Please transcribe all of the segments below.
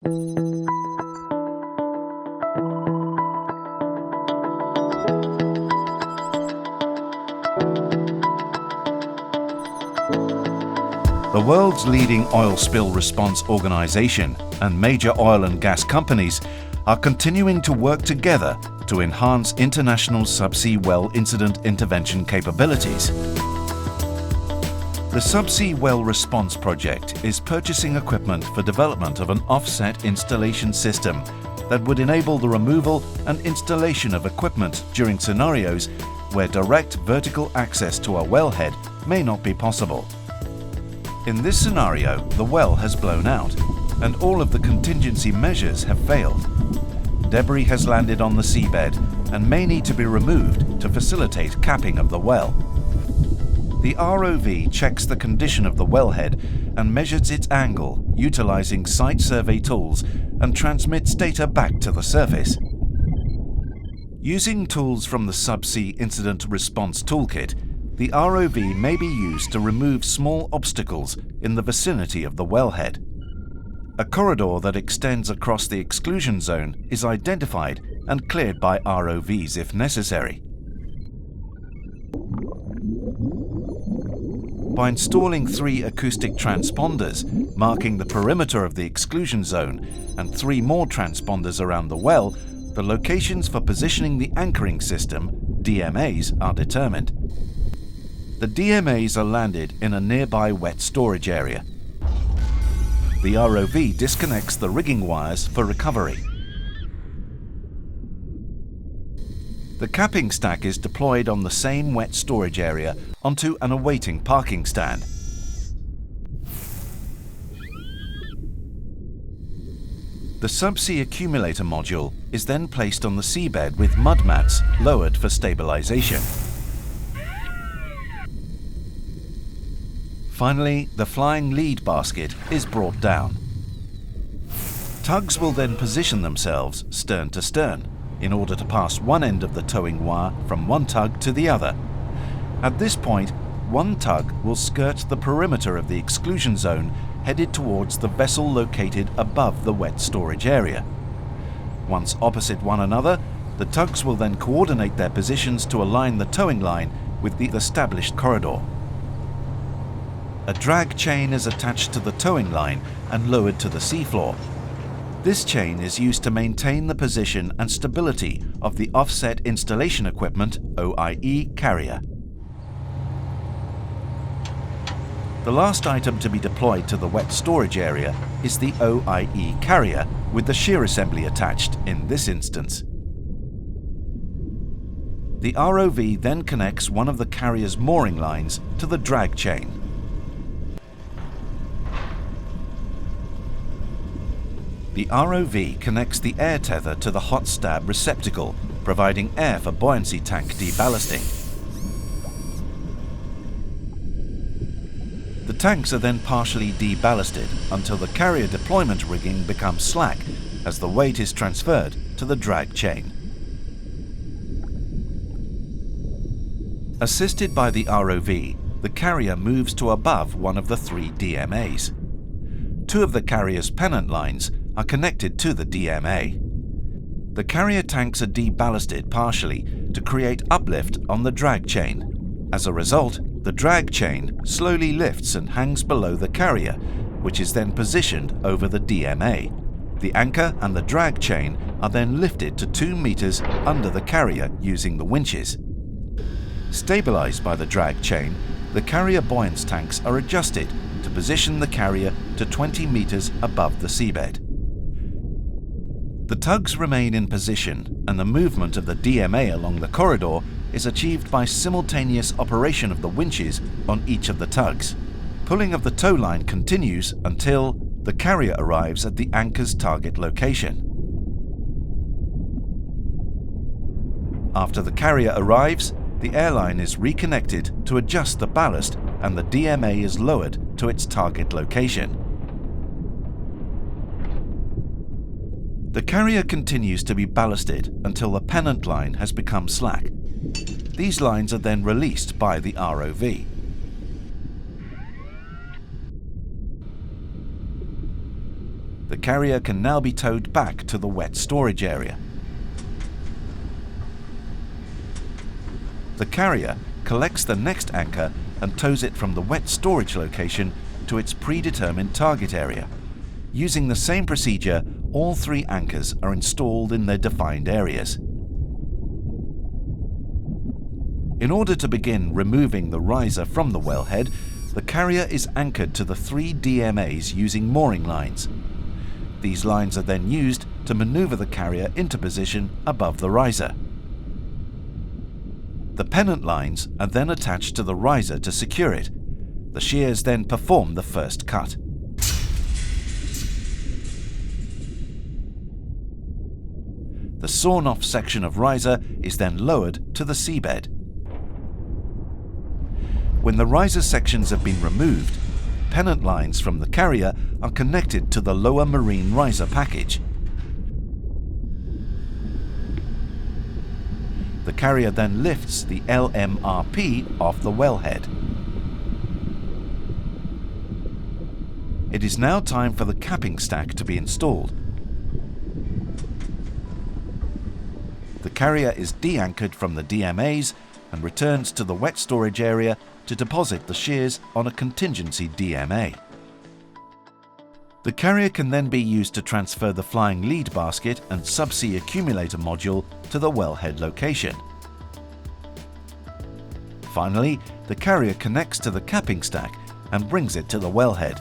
The world's leading oil spill response organization and major oil and gas companies are continuing to work together to enhance international subsea well incident intervention capabilities. The Subsea Well Response Project is purchasing equipment for development of an offset installation system that would enable the removal and installation of equipment during scenarios where direct vertical access to a wellhead may not be possible. In this scenario, the well has blown out and all of the contingency measures have failed. Debris has landed on the seabed and may need to be removed to facilitate capping of the well. The ROV checks the condition of the wellhead and measures its angle utilizing site survey tools and transmits data back to the surface. Using tools from the Subsea Incident Response Toolkit, the ROV may be used to remove small obstacles in the vicinity of the wellhead. A corridor that extends across the exclusion zone is identified and cleared by ROVs if necessary. By installing 3 acoustic transponders marking the perimeter of the exclusion zone and 3 more transponders around the well, the locations for positioning the anchoring system, DMAs, are determined. The DMAs are landed in a nearby wet storage area. The ROV disconnects the rigging wires for recovery. The capping stack is deployed on the same wet storage area onto an awaiting parking stand. The subsea accumulator module is then placed on the seabed with mud mats lowered for stabilization. Finally, the flying lead basket is brought down. Tugs will then position themselves stern to stern in order to pass one end of the towing wire from one tug to the other. At this point, one tug will skirt the perimeter of the exclusion zone headed towards the vessel located above the wet storage area. Once opposite one another, the tugs will then coordinate their positions to align the towing line with the established corridor. A drag chain is attached to the towing line and lowered to the seafloor. This chain is used to maintain the position and stability of the offset installation equipment OIE carrier. The last item to be deployed to the wet storage area is the OIE carrier with the shear assembly attached in this instance. The ROV then connects one of the carrier's mooring lines to the drag chain. The ROV connects the air tether to the hot stab receptacle, providing air for buoyancy tank deballasting. The tanks are then partially deballasted until the carrier deployment rigging becomes slack as the weight is transferred to the drag chain. Assisted by the ROV, the carrier moves to above one of the 3 DMAs. 2 of the carrier's pennant lines are connected to the DMA. The carrier tanks are deballasted partially to create uplift on the drag chain. As a result, the drag chain slowly lifts and hangs below the carrier, which is then positioned over the DMA. The anchor and the drag chain are then lifted to 2 meters under the carrier using the winches. Stabilized by the drag chain, the carrier buoyance tanks are adjusted to position the carrier to 20 meters above the seabed. The tugs remain in position and the movement of the DMA along the corridor is achieved by simultaneous operation of the winches on each of the tugs. Pulling of the tow line continues until the carrier arrives at the anchor's target location. After the carrier arrives, the airline is reconnected to adjust the ballast and the DMA is lowered to its target location. The carrier continues to be ballasted until the pennant line has become slack. These lines are then released by the ROV. The carrier can now be towed back to the wet storage area. The carrier collects the next anchor and tows it from the wet storage location to its predetermined target area. Using the same procedure, all 3 anchors are installed in their defined areas. In order to begin removing the riser from the wellhead, the carrier is anchored to the 3 DMAs using mooring lines. These lines are then used to maneuver the carrier into position above the riser. The pennant lines are then attached to the riser to secure it. The shears then perform the first cut. The sawn-off section of riser is then lowered to the seabed. When the riser sections have been removed, pennant lines from the carrier are connected to the lower marine riser package. The carrier then lifts the LMRP off the wellhead. It is now time for the capping stack to be installed. The carrier is de-anchored from the DMAs and returns to the wet storage area to deposit the shears on a contingency DMA. The carrier can then be used to transfer the flying lead basket and subsea accumulator module to the wellhead location. Finally, the carrier connects to the capping stack and brings it to the wellhead.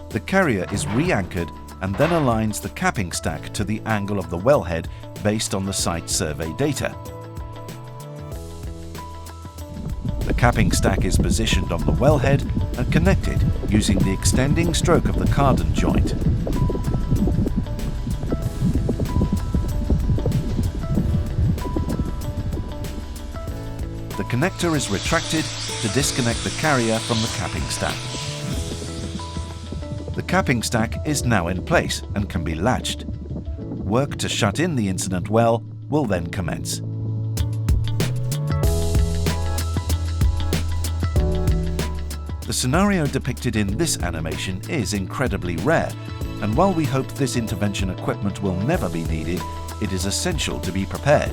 The carrier is re-anchored and then aligns the capping stack to the angle of the wellhead based on the site survey data. The capping stack is positioned on the wellhead and connected using the extending stroke of the cardan joint. The connector is retracted to disconnect the carrier from the capping stack. The capping stack is now in place and can be latched. Work to shut in the incident well will then commence. The scenario depicted in this animation is incredibly rare, and while we hope this intervention equipment will never be needed, it is essential to be prepared.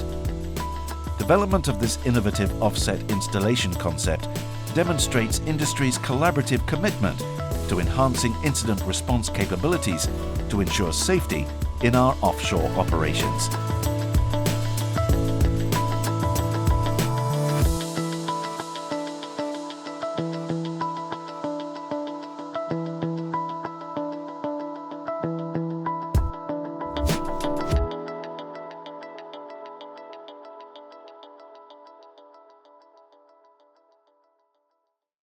Development of this innovative offset installation concept demonstrates industry's collaborative commitment to enhancing incident response capabilities to ensure safety in our offshore operations.